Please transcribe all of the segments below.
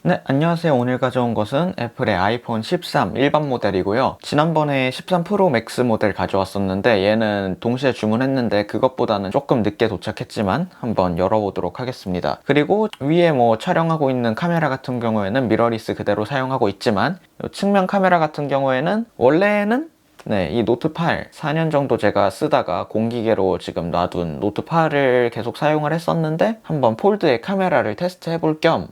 네, 안녕하세요. 오늘 가져온 것은 애플의 아이폰 13 일반 모델이고요. 지난번에 13 프로 맥스 모델 가져왔었는데 얘는 동시에 주문했는데 그것보다는 조금 늦게 도착했지만 한번 열어보도록 하겠습니다. 그리고 위에 촬영하고 있는 카메라 같은 경우에는 미러리스 그대로 사용하고 있지만 측면 카메라 같은 경우에는 원래는 이 노트 8, 4년 정도 제가 쓰다가 공기계로 지금 놔둔 노트 8을 계속 사용을 했었는데 한번 폴드의 카메라를 테스트 해볼 겸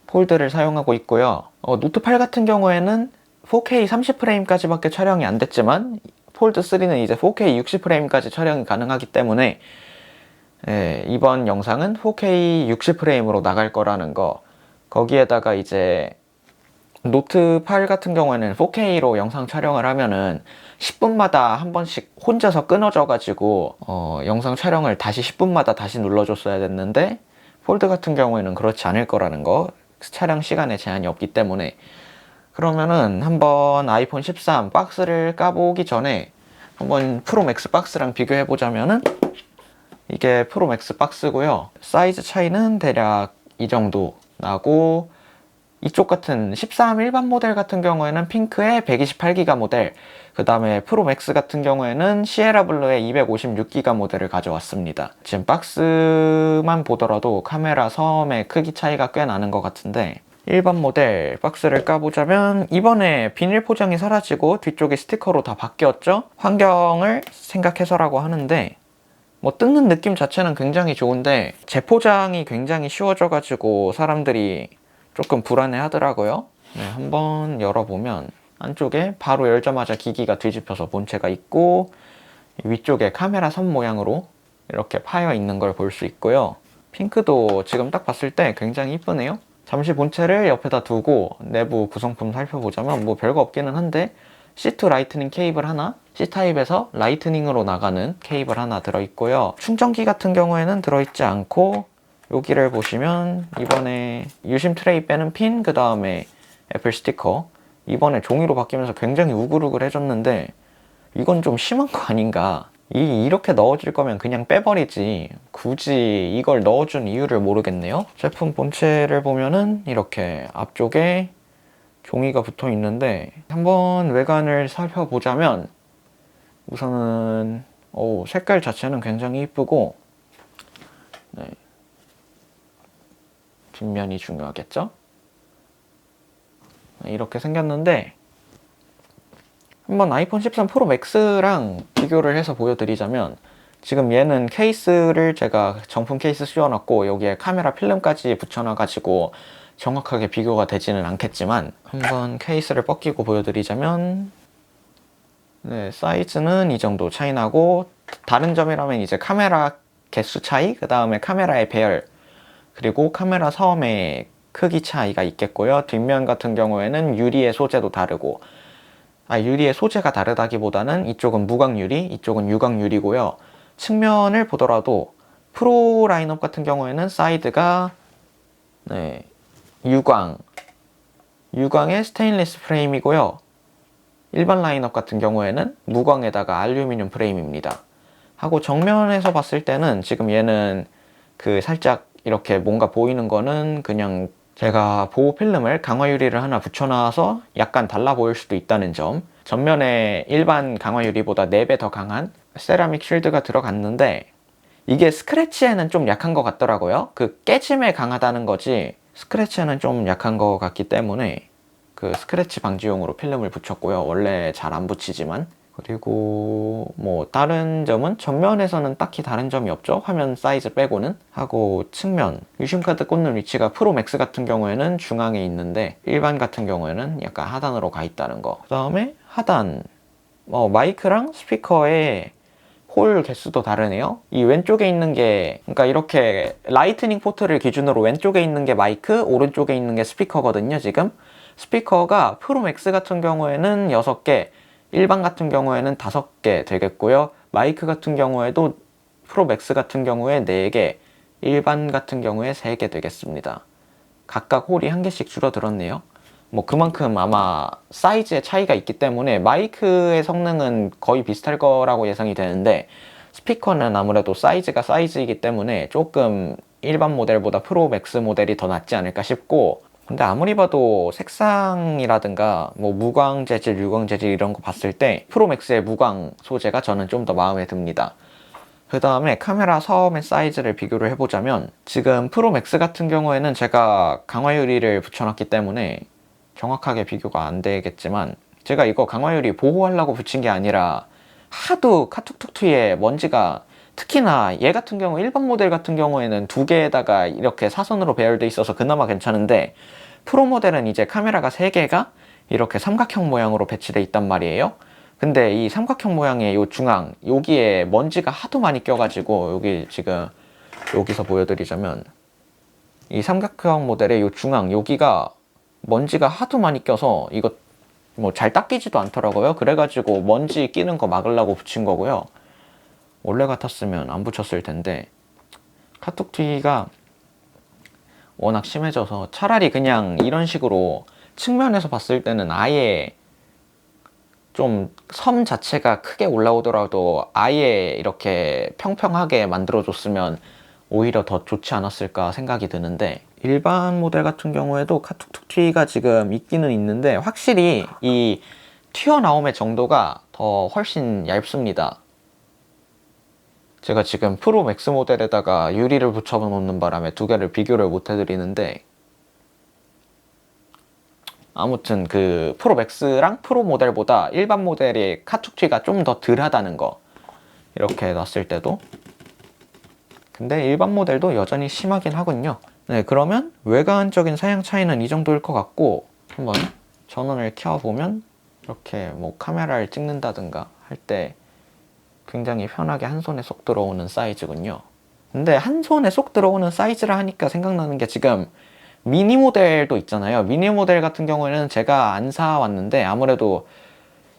폴드를 사용하고 있고요. 노트 8 같은 경우에는 4K 30프레임까지밖에 촬영이 안 됐지만 폴드 3는 이제 4K 60프레임까지 촬영이 가능하기 때문에 이번 영상은 4K 60프레임으로 나갈 거라는 거. 거기에다가 이제 노트 8 같은 경우에는 4K로 영상 촬영을 하면은 10분마다 한 번씩 혼자서 끊어져가지고 영상 촬영을 다시 10분마다 다시 눌러줬어야 됐는데 폴드 같은 경우에는 그렇지 않을 거라는 거. 촬영 시간에 제한이 없기 때문에. 그러면은 한번 아이폰 13 박스를 까보기 전에 한번 프로 맥스 박스랑 비교해 보자면은 이게 프로 맥스 박스고요. 사이즈 차이는 대략 이 정도 나고, 이쪽 같은 13 일반 모델 같은 경우에는 핑크의 128기가 모델, 그 다음에 프로 맥스 같은 경우에는 시에라 블루의 256기가 모델을 가져왔습니다. 지금 박스만 보더라도 카메라 섬의 크기 차이가 꽤 나는 것 같은데, 일반 모델 박스를 까보자면 이번에 비닐 포장이 사라지고 뒤쪽이 스티커로 다 바뀌었죠? 환경을 생각해서라고 하는데 뜯는 느낌 자체는 굉장히 좋은데 재포장이 굉장히 쉬워져가지고 사람들이 조금 불안해 하더라고요. 한번 열어보면 안쪽에 바로 열자마자 기기가 뒤집혀서 본체가 있고, 위쪽에 카메라 선 모양으로 이렇게 파여 있는 걸 볼 수 있고요. 핑크도 지금 딱 봤을 때 굉장히 이쁘네요. 잠시 본체를 옆에다 두고 내부 구성품 살펴보자면 별거 없기는 한데, C2 라이트닝 케이블 하나, C타입에서 라이트닝으로 나가는 케이블 하나 들어있고요. 충전기 같은 경우에는 들어있지 않고, 여기를 보시면 이번에 유심 트레이 빼는 핀, 그 다음에 애플 스티커, 이번에 종이로 바뀌면서 굉장히 우글우글 해졌는데 이건 좀 심한 거 아닌가. 이렇게 넣어줄 거면 그냥 빼버리지 굳이 이걸 넣어준 이유를 모르겠네요. 제품 본체를 보면은 이렇게 앞쪽에 종이가 붙어 있는데, 한번 외관을 살펴보자면 우선은 색깔 자체는 굉장히 이쁘고, 뒷면이 중요하겠죠? 이렇게 생겼는데, 한번 아이폰 13 프로 맥스랑 비교를 해서 보여드리자면, 지금 얘는 케이스를 제가 정품 케이스 씌워놨고 여기에 카메라 필름까지 붙여놔가지고 정확하게 비교가 되지는 않겠지만, 한번 케이스를 벗기고 보여드리자면 사이즈는 이 정도 차이 나고, 다른 점이라면 이제 카메라 개수 차이, 그 다음에 카메라의 배열, 그리고 카메라 섬의 크기 차이가 있겠고요. 뒷면 같은 경우에는 유리의 소재도 다르고, 유리의 소재가 다르다기보다는 이쪽은 무광 유리, 이쪽은 유광 유리고요. 측면을 보더라도 프로 라인업 같은 경우에는 사이드가 유광의 스테인리스 프레임이고요. 일반 라인업 같은 경우에는 무광에다가 알루미늄 프레임입니다. 하고 정면에서 봤을 때는 지금 얘는 살짝 이렇게 뭔가 보이는 거는 그냥 제가 보호 필름을 강화 유리를 하나 붙여놔서 약간 달라 보일 수도 있다는 점. 전면에 일반 강화 유리보다 4배 더 강한 세라믹 쉴드가 들어갔는데, 이게 스크래치에는 좀 약한 것 같더라고요. 깨짐에 강하다는 거지 스크래치에는 좀 약한 것 같기 때문에 스크래치 방지용으로 필름을 붙였고요. 원래 잘 안 붙이지만. 그리고 다른 점은 전면에서는 딱히 다른 점이 없죠. 화면 사이즈 빼고는. 하고 측면 유심카드 꽂는 위치가 프로 맥스 같은 경우에는 중앙에 있는데 일반 같은 경우에는 약간 하단으로 가 있다는 거. 그 다음에 하단 마이크랑 스피커의 홀 개수도 다르네요. 이 왼쪽에 있는 게, 그러니까 이렇게 라이트닝 포트를 기준으로 왼쪽에 있는 게 마이크, 오른쪽에 있는 게 스피커거든요. 지금 스피커가 프로 맥스 같은 경우에는 6개, 일반 같은 경우에는 5개 되겠고요. 마이크 같은 경우에도 프로 맥스 같은 경우에 4개, 일반 같은 경우에 3개 되겠습니다. 각각 홀이 1개씩 줄어들었네요. 그만큼 아마 사이즈의 차이가 있기 때문에 마이크의 성능은 거의 비슷할 거라고 예상이 되는데, 스피커는 아무래도 사이즈가 사이즈이기 때문에 조금 일반 모델보다 프로 맥스 모델이 더 낫지 않을까 싶고, 근데 아무리 봐도 색상이라든가 뭐 무광 재질, 유광 재질 이런 거 봤을 때 프로맥스의 무광 소재가 저는 좀 더 마음에 듭니다. 그 다음에 카메라 섬의 사이즈를 비교를 해보자면 지금 프로맥스 같은 경우에는 제가 강화 유리를 붙여놨기 때문에 정확하게 비교가 안 되겠지만, 제가 이거 강화 유리 보호하려고 붙인 게 아니라 하도 카툭툭투에 먼지가, 특히나 얘 같은 경우 일반 모델 같은 경우에는 두 개에다가 이렇게 사선으로 배열돼 있어서 그나마 괜찮은데, 프로 모델은 이제 카메라가 세 개가 이렇게 삼각형 모양으로 배치돼 있단 말이에요. 근데 이 삼각형 모양의 요 중앙 여기에 먼지가 하도 많이 껴가지고, 여기 지금 여기서 보여드리자면 이 삼각형 모델의 요 중앙 여기가 먼지가 하도 많이 껴서 이거 뭐 잘 닦이지도 않더라고요. 그래가지고 먼지 끼는 거 막으려고 붙인 거고요. 원래 같았으면 안 붙였을 텐데 카툭튀기가 워낙 심해져서 차라리 그냥 이런 식으로 측면에서 봤을 때는 아예 좀 섬 자체가 크게 올라오더라도 아예 이렇게 평평하게 만들어줬으면 오히려 더 좋지 않았을까 생각이 드는데, 일반 모델 같은 경우에도 카툭툭튀가 지금 있기는 있는데 확실히 이 튀어나옴의 정도가 더 훨씬 얇습니다. 제가 지금 프로 맥스 모델에다가 유리를 붙여 놓는 바람에 두 개를 비교를 못 해드리는데, 아무튼 그 프로 맥스랑 프로 모델보다 일반 모델의 카툭튀가 좀 더 덜하다는 거, 이렇게 놨을 때도. 근데 일반 모델도 여전히 심하긴 하군요. 네, 그러면 외관적인 사양 차이는 이 정도일 것 같고, 한번 전원을 켜보면 이렇게 뭐 카메라를 찍는다든가 할 때 굉장히 편하게 한 손에 쏙 들어오는 사이즈군요. 근데 한 손에 쏙 들어오는 사이즈라 하니까 생각나는 게, 지금 미니 모델도 있잖아요. 미니 모델 같은 경우에는 제가 안 사왔는데 아무래도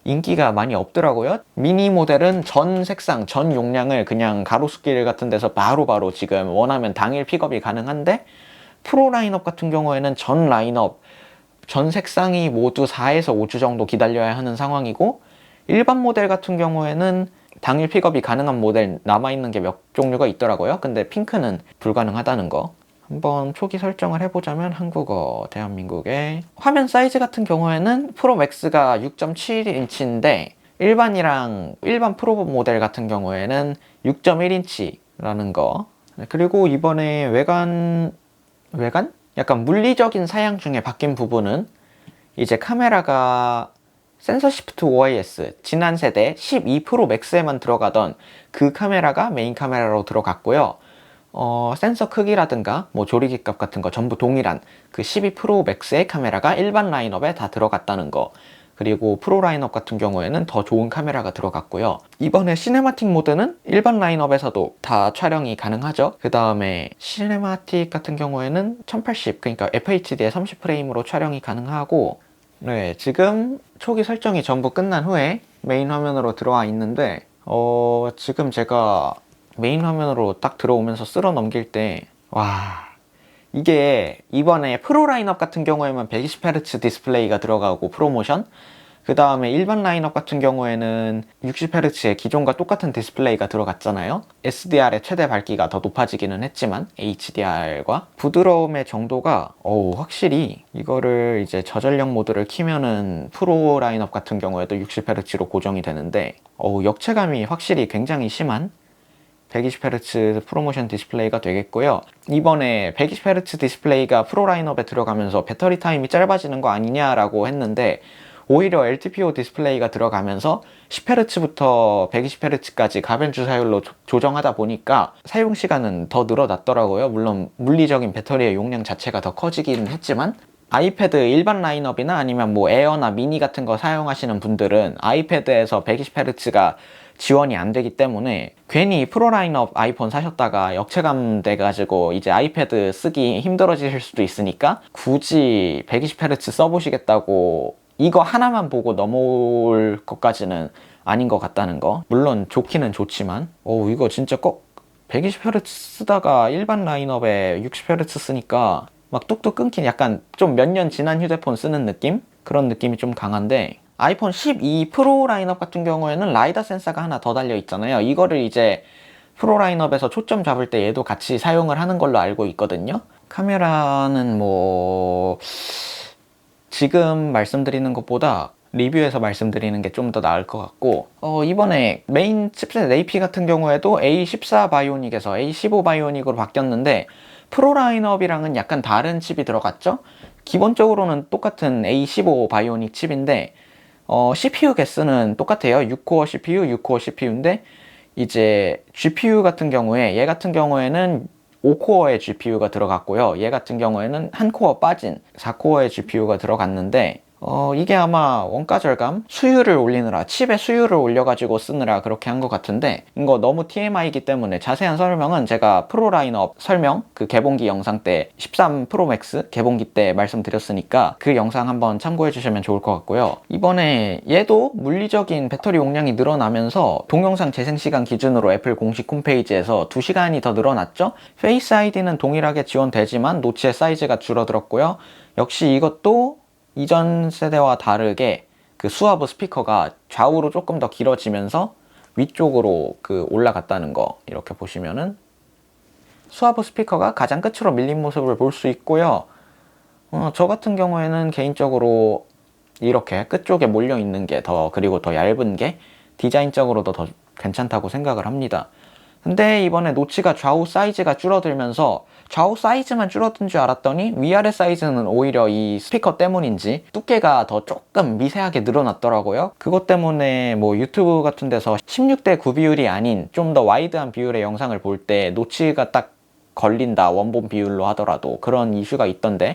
인기가 많이 없더라고요. 미니 모델은 전 색상, 전 용량을 그냥 가로수길 같은 데서 바로바로 지금 원하면 당일 픽업이 가능한데, 프로 라인업 같은 경우에는 전 라인업, 전 색상이 모두 4에서 5주 정도 기다려야 하는 상황이고, 일반 모델 같은 경우에는 당일 픽업이 가능한 모델 남아있는 게 몇 종류가 있더라고요. 근데 핑크는 불가능하다는 거. 한번 초기 설정을 해보자면 한국어, 대한민국의 화면 사이즈 같은 경우에는 프로 맥스가 6.7인치인데 일반이랑 일반 프로 모델 같은 경우에는 6.1인치라는 거. 그리고 이번에 외관? 약간 물리적인 사양 중에 바뀐 부분은, 이제 카메라가 센서 시프트 OIS 지난 세대 12 프로 맥스에만 들어가던 그 카메라가 메인 카메라로 들어갔고요. 센서 크기라든가 뭐 조리기 값 같은 거 전부 동일한 그 12 프로 맥스의 카메라가 일반 라인업에 다 들어갔다는 거. 그리고 프로 라인업 같은 경우에는 더 좋은 카메라가 들어갔고요. 이번에 시네마틱 모드는 일반 라인업에서도 다 촬영이 가능하죠. 그 다음에 시네마틱 같은 경우에는 1080, 그러니까 FHD에 30프레임으로 촬영이 가능하고, 네, 지금 초기 설정이 전부 끝난 후에 메인 화면으로 들어와 있는데, 지금 제가 메인 화면으로 딱 들어오면서 쓸어 넘길 때, 와, 이게 이번에 프로 라인업 같은 경우에만 120Hz 디스플레이가 들어가고 프로모션, 그 다음에 일반 라인업 같은 경우에는 60Hz의 기존과 똑같은 디스플레이가 들어갔잖아요. SDR의 최대 밝기가 더 높아지기는 했지만 HDR과 부드러움의 정도가 확실히, 이거를 이제 저전력 모드를 키면은 프로 라인업 같은 경우에도 60Hz로 고정이 되는데 역체감이 확실히 굉장히 심한 120Hz 프로모션 디스플레이가 되겠고요. 이번에 120Hz 디스플레이가 프로 라인업에 들어가면서 배터리 타임이 짧아지는 거 아니냐라고 했는데, 오히려 LTPO 디스플레이가 들어가면서 10Hz부터 120Hz까지 가변 주사율로 조정하다 보니까 사용 시간은 더 늘어났더라고요. 물론 물리적인 배터리의 용량 자체가 더 커지기는 했지만, 아이패드 일반 라인업이나 아니면 뭐 에어나 미니 같은 거 사용하시는 분들은 아이패드에서 120Hz가 지원이 안 되기 때문에 괜히 프로 라인업 아이폰 사셨다가 역체감 돼가지고 이제 아이패드 쓰기 힘들어지실 수도 있으니까, 굳이 120Hz 써보시겠다고 이거 하나만 보고 넘어올 것까지는 아닌 것 같다는 거. 물론 좋기는 좋지만 이거 진짜 꼭 120Hz 쓰다가 일반 라인업에 60Hz 쓰니까 막 뚝뚝 끊긴, 약간 좀 몇 년 지난 휴대폰 쓰는 느낌? 그런 느낌이 좀 강한데, 아이폰 12 프로 라인업 같은 경우에는 라이다 센서가 하나 더 달려 있잖아요. 이거를 이제 프로 라인업에서 초점 잡을 때 얘도 같이 사용을 하는 걸로 알고 있거든요. 카메라는 뭐 지금 말씀드리는 것보다 리뷰에서 말씀드리는 게 좀 더 나을 것 같고, 이번에 메인 칩셋 AP 같은 경우에도 A14 바이오닉에서 A15 바이오닉으로 바뀌었는데 프로 라인업이랑은 약간 다른 칩이 들어갔죠. 기본적으로는 똑같은 A15 바이오닉 칩인데 CPU 개수는 똑같아요. 6코어 CPU, 6코어 CPU인데 이제 GPU 같은 경우에 얘 같은 경우에는 5코어의 GPU가 들어갔고요. 얘 같은 경우에는 한 코어 빠진 4코어의 GPU가 들어갔는데 이게 아마 원가 절감? 수율을 올리느라, 칩의 수율을 올려가지고 쓰느라 그렇게 한 것 같은데, 이거 너무 TMI이기 때문에 자세한 설명은 제가 프로 라인업 설명, 그 개봉기 영상 때 13 프로 맥스 개봉기 때 말씀드렸으니까 그 영상 한번 참고해 주시면 좋을 것 같고요. 이번에 얘도 물리적인 배터리 용량이 늘어나면서 동영상 재생시간 기준으로 애플 공식 홈페이지에서 2시간이 더 늘어났죠? 페이스 아이디는 동일하게 지원되지만 노치의 사이즈가 줄어들었고요. 역시 이것도 이전 세대와 다르게 그 수화부 스피커가 좌우로 조금 더 길어지면서 위쪽으로 그 올라갔다는 거, 이렇게 보시면은 수화부 스피커가 가장 끝으로 밀린 모습을 볼 수 있고요. 저 같은 경우에는 개인적으로 이렇게 끝쪽에 몰려 있는 게 그리고 더 얇은 게 디자인적으로도 더 괜찮다고 생각을 합니다. 근데 이번에 노치가 좌우 사이즈가 줄어들면서 좌우 사이즈만 줄어든 줄 알았더니 위아래 사이즈는 오히려 이 스피커 때문인지 두께가 더 조금 미세하게 늘어났더라고요. 그것 때문에 뭐 유튜브 같은 데서 16대 9 비율이 아닌 좀 더 와이드한 비율의 영상을 볼 때 노치가 딱 걸린다, 원본 비율로 하더라도 그런 이슈가 있던데,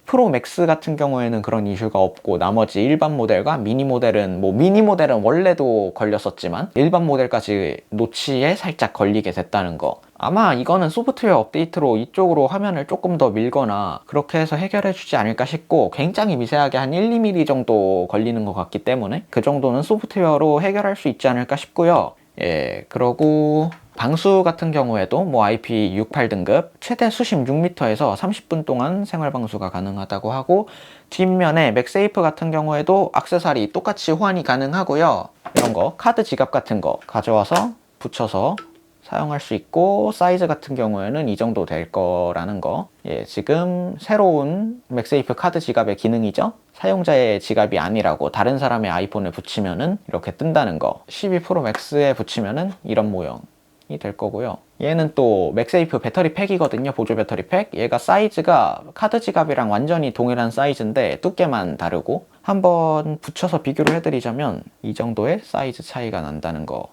프로 맥스 같은 경우에는 그런 이슈가 없고 나머지 일반 모델과 미니 모델은, 뭐 미니 모델은 원래도 걸렸었지만 일반 모델까지 노치에 살짝 걸리게 됐다는 거, 아마 이거는 소프트웨어 업데이트로 이쪽으로 화면을 조금 더 밀거나 그렇게 해서 해결해 주지 않을까 싶고, 굉장히 미세하게 한 1, 2mm 정도 걸리는 것 같기 때문에 그 정도는 소프트웨어로 해결할 수 있지 않을까 싶고요. 예, 그러고 방수 같은 경우에도 뭐 IP68 등급 최대 수심 6m에서 30분 동안 생활 방수가 가능하다고 하고, 뒷면에 맥세이프 같은 경우에도 액세서리 똑같이 호환이 가능하고요. 이런 거 카드 지갑 같은 거 가져와서 붙여서 사용할 수 있고, 사이즈 같은 경우에는 이 정도 될 거라는 거. 예, 지금 새로운 맥세이프 카드 지갑의 기능이죠. 사용자의 지갑이 아니라고 다른 사람의 아이폰에 붙이면은 이렇게 뜬다는 거. 12 프로 맥스에 붙이면은 이런 모형이 될 거고요. 얘는 또 맥세이프 배터리 팩이거든요. 보조 배터리 팩. 얘가 사이즈가 카드 지갑이랑 완전히 동일한 사이즈인데 두께만 다르고, 한번 붙여서 비교를 해드리자면 이 정도의 사이즈 차이가 난다는 거.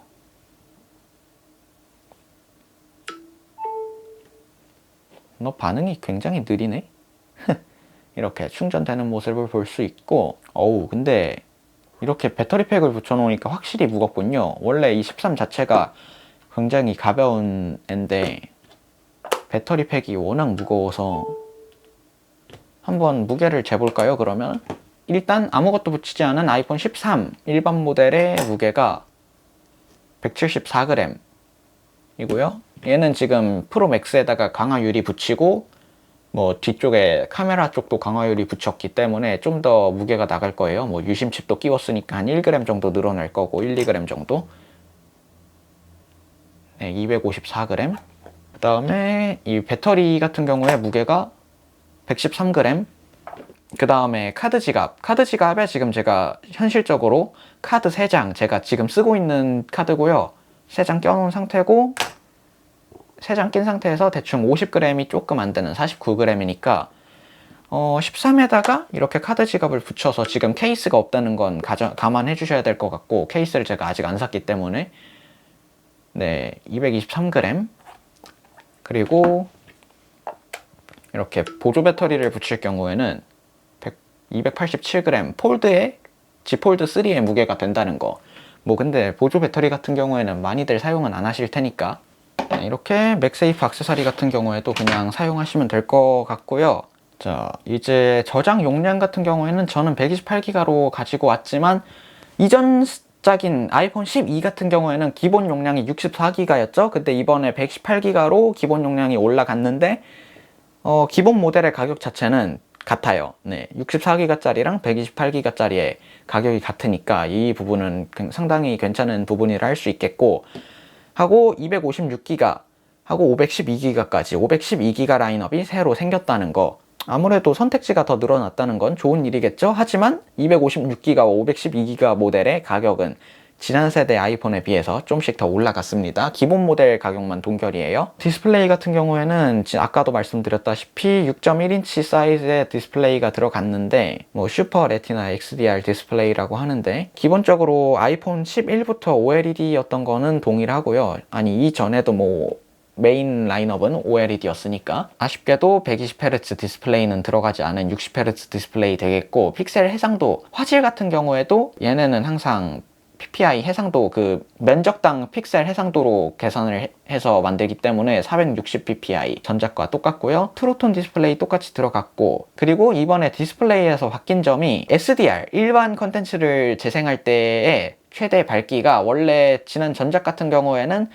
너 반응이 굉장히 느리네? 이렇게 충전되는 모습을 볼 수 있고, 근데 이렇게 배터리팩을 붙여놓으니까 확실히 무겁군요. 원래 이 13 자체가 굉장히 가벼운 앤데 배터리팩이 워낙 무거워서 한번 무게를 재볼까요? 그러면 일단 아무것도 붙이지 않은 아이폰 13 일반 모델의 무게가 174g 이고요. 얘는 지금 프로 맥스에다가 강화 유리 붙이고 뭐 뒤쪽에 카메라 쪽도 강화 유리 붙였기 때문에 좀 더 무게가 나갈 거예요. 뭐 유심칩도 끼웠으니까 한 1g 정도 늘어날 거고, 1, 2g 정도. 네, 254g. 그 다음에 이 배터리 같은 경우에 무게가 113g. 그 다음에 카드 지갑. 카드 지갑에 지금 제가 현실적으로 카드 3장, 제가 지금 쓰고 있는 카드고요. 3장 껴놓은 상태고, 3장 낀 상태에서 대충 50g이 조금 안 되는 49g이니까 13에다가 이렇게 카드 지갑을 붙여서, 지금 케이스가 없다는 건 감안해 주셔야 될 것 같고, 케이스를 제가 아직 안 샀기 때문에, 네, 223g. 그리고 이렇게 보조 배터리를 붙일 경우에는 287g 폴드에 G 폴드 3의 무게가 된다는 거. 뭐 근데 보조 배터리 같은 경우에는 많이들 사용은 안 하실 테니까, 네, 이렇게 맥세이프 액세서리 같은 경우에도 그냥 사용하시면 될 것 같고요. 자, 이제 저장 용량 같은 경우에는 저는 128기가로 가지고 왔지만 이전 짝인 아이폰 12 같은 경우에는 기본 용량이 64기가였죠. 근데 이번에 128기가로 기본 용량이 올라갔는데 기본 모델의 가격 자체는 같아요. 네, 64기가짜리랑 128기가짜리의 가격이 같으니까 이 부분은 상당히 괜찮은 부분이라 할 수 있겠고, 하고 256기가 하고 512기가까지 512기가 라인업이 새로 생겼다는 거. 아무래도 선택지가 더 늘어났다는 건 좋은 일이겠죠? 하지만 256기가와 512기가 모델의 가격은 지난 세대 아이폰에 비해서 좀씩 더 올라갔습니다. 기본 모델 가격만 동결이에요. 디스플레이 같은 경우에는 아까도 말씀드렸다시피 6.1인치 사이즈의 디스플레이가 들어갔는데 뭐 슈퍼 레티나 XDR 디스플레이라고 하는데 기본적으로 아이폰 11부터 OLED였던 거는 동일하고요. 아니 이전에도 뭐 메인 라인업은 OLED였으니까 아쉽게도 120Hz 디스플레이는 들어가지 않은 60Hz 디스플레이 되겠고 픽셀 해상도 화질 같은 경우에도 얘네는 항상 PPI 해상도 그 면적당 픽셀 해상도로 계산을 해서 만들기 때문에 460ppi 전작과 똑같고요. 트루톤 디스플레이 똑같이 들어갔고 그리고 이번에 디스플레이에서 바뀐 점이 SDR 일반 컨텐츠를 재생할 때의 최대 밝기가 원래 지난 전작 같은 경우에는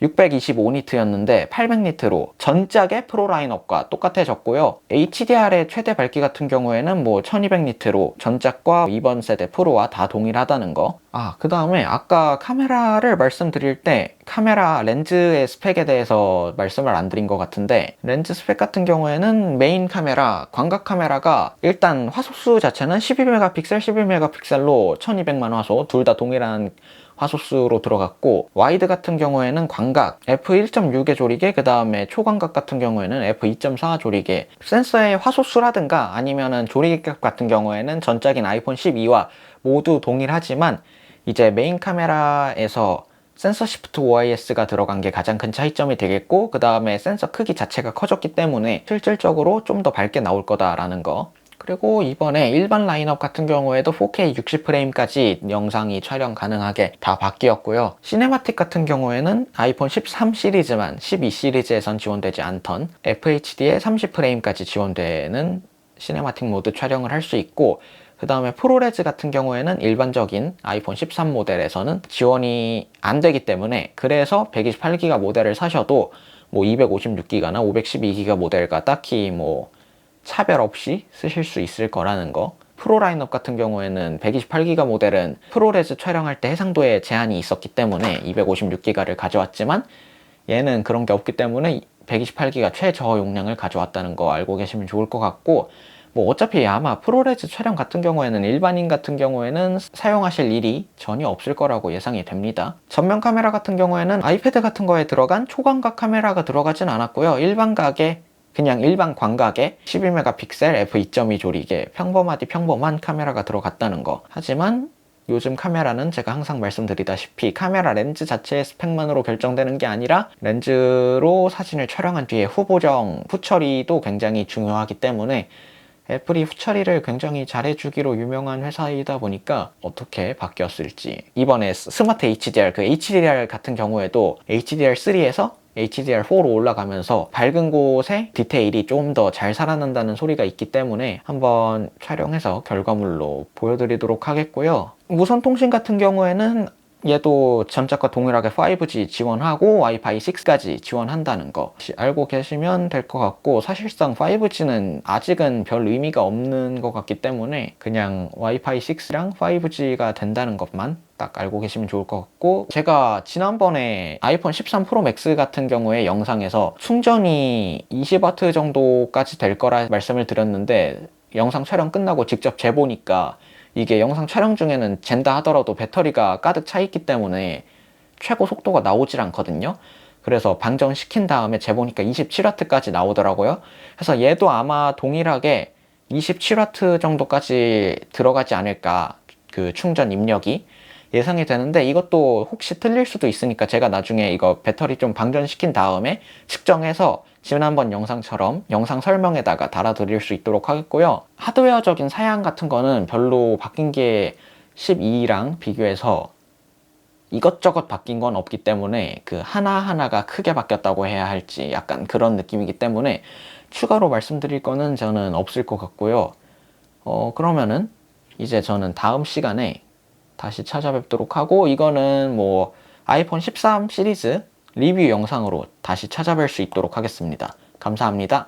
625니트였는데 800니트로 전작의 프로 라인업과 똑같아졌고요. HDR의 최대 밝기 같은 경우에는 뭐 1200니트로 전작과 이번 세대 프로와 다 동일하다는 거. 그 다음에 아까 카메라를 말씀드릴 때 카메라 렌즈의 스펙에 대해서 말씀을 안 드린 것 같은데 렌즈 스펙 같은 경우에는 메인 카메라, 광각 카메라가 일단 화소수 자체는 12메가픽셀, 12메가픽셀로 1200만 화소 둘 다 동일한 화소수로 들어갔고 와이드 같은 경우에는 광각 f1.6의 조리개 그 다음에 초광각 같은 경우에는 f2.4 조리개 센서의 화소수라든가 아니면은 조리개값 같은 경우에는 전작인 아이폰 12와 모두 동일하지만 이제 메인 카메라에서 센서 시프트 OIS가 들어간 게 가장 큰 차이점이 되겠고 그 다음에 센서 크기 자체가 커졌기 때문에 실질적으로 좀 더 밝게 나올 거다라는 거. 그리고 이번에 일반 라인업 같은 경우에도 4K 60프레임까지 영상이 촬영 가능하게 다 바뀌었고요. 시네마틱 같은 경우에는 아이폰 13 시리즈만 12 시리즈에선 지원되지 않던 FHD에 30프레임까지 지원되는 시네마틱 모드 촬영을 할 수 있고 그 다음에 프로레즈 같은 경우에는 일반적인 아이폰 13 모델에서는 지원이 안 되기 때문에 그래서 128기가 모델을 사셔도 뭐 256기가나 512기가 모델과 딱히 뭐 차별 없이 쓰실 수 있을 거라는 거. 프로 라인업 같은 경우에는 128기가 모델은 프로레즈 촬영할 때 해상도에 제한이 있었기 때문에 256기가를 가져왔지만 얘는 그런 게 없기 때문에 128기가 최저어 용량을 가져왔다는 거 알고 계시면 좋을 것 같고 뭐 어차피 아마 프로레즈 촬영 같은 경우에는 일반인 같은 경우에는 사용하실 일이 전혀 없을 거라고 예상이 됩니다. 전면 카메라 같은 경우에는 아이패드 같은 거에 들어간 초광각 카메라가 들어가진 않았고요. 그냥 일반 광각에 12메가픽셀 f2.2 조리개 평범한 카메라가 들어갔다는 거. 하지만 요즘 카메라는 제가 항상 말씀드리다시피 카메라 렌즈 자체의 스펙만으로 결정되는 게 아니라 렌즈로 사진을 촬영한 뒤에 후처리도 굉장히 중요하기 때문에 애플이 후처리를 굉장히 잘해주기로 유명한 회사이다 보니까 어떻게 바뀌었을지 이번에 스마트 HDR HDR 같은 경우에도 HDR3에서 HDR4로 올라가면서 밝은 곳에 디테일이 좀 더 잘 살아난다는 소리가 있기 때문에 한번 촬영해서 결과물로 보여드리도록 하겠고요. 무선 통신 같은 경우에는 얘도 전작과 동일하게 5G 지원하고 와이파이 6까지 지원한다는 거 알고 계시면 될 것 같고 사실상 5G는 아직은 별 의미가 없는 것 같기 때문에 그냥 와이파이 6랑 5G가 된다는 것만 딱 알고 계시면 좋을 것 같고 제가 지난번에 아이폰 13 프로 맥스 같은 경우에 영상에서 충전이 20W 정도까지 될 거라 말씀을 드렸는데 영상 촬영 끝나고 직접 재보니까 이게 영상 촬영 중에는 잰다 하더라도 배터리가 가득 차 있기 때문에 최고 속도가 나오질 않거든요. 그래서 방전시킨 다음에 재보니까 27W까지 나오더라고요. 그래서 얘도 아마 동일하게 27W 정도까지 들어가지 않을까 그 충전 입력이 예상이 되는데 이것도 혹시 틀릴 수도 있으니까 제가 나중에 이거 배터리 좀 방전시킨 다음에 측정해서 지난번 영상처럼 영상 설명에다가 달아드릴 수 있도록 하겠고요. 하드웨어적인 사양 같은 거는 별로 바뀐 게 12랑 비교해서 이것저것 바뀐 건 없기 때문에 그 하나하나가 크게 바뀌었다고 해야 할지 약간 그런 느낌이기 때문에 추가로 말씀드릴 거는 저는 없을 것 같고요. 그러면은 이제 저는 다음 시간에 다시 찾아뵙도록 하고 이거는 뭐 아이폰 13 시리즈 리뷰 영상으로 다시 찾아뵐 수 있도록 하겠습니다. 감사합니다.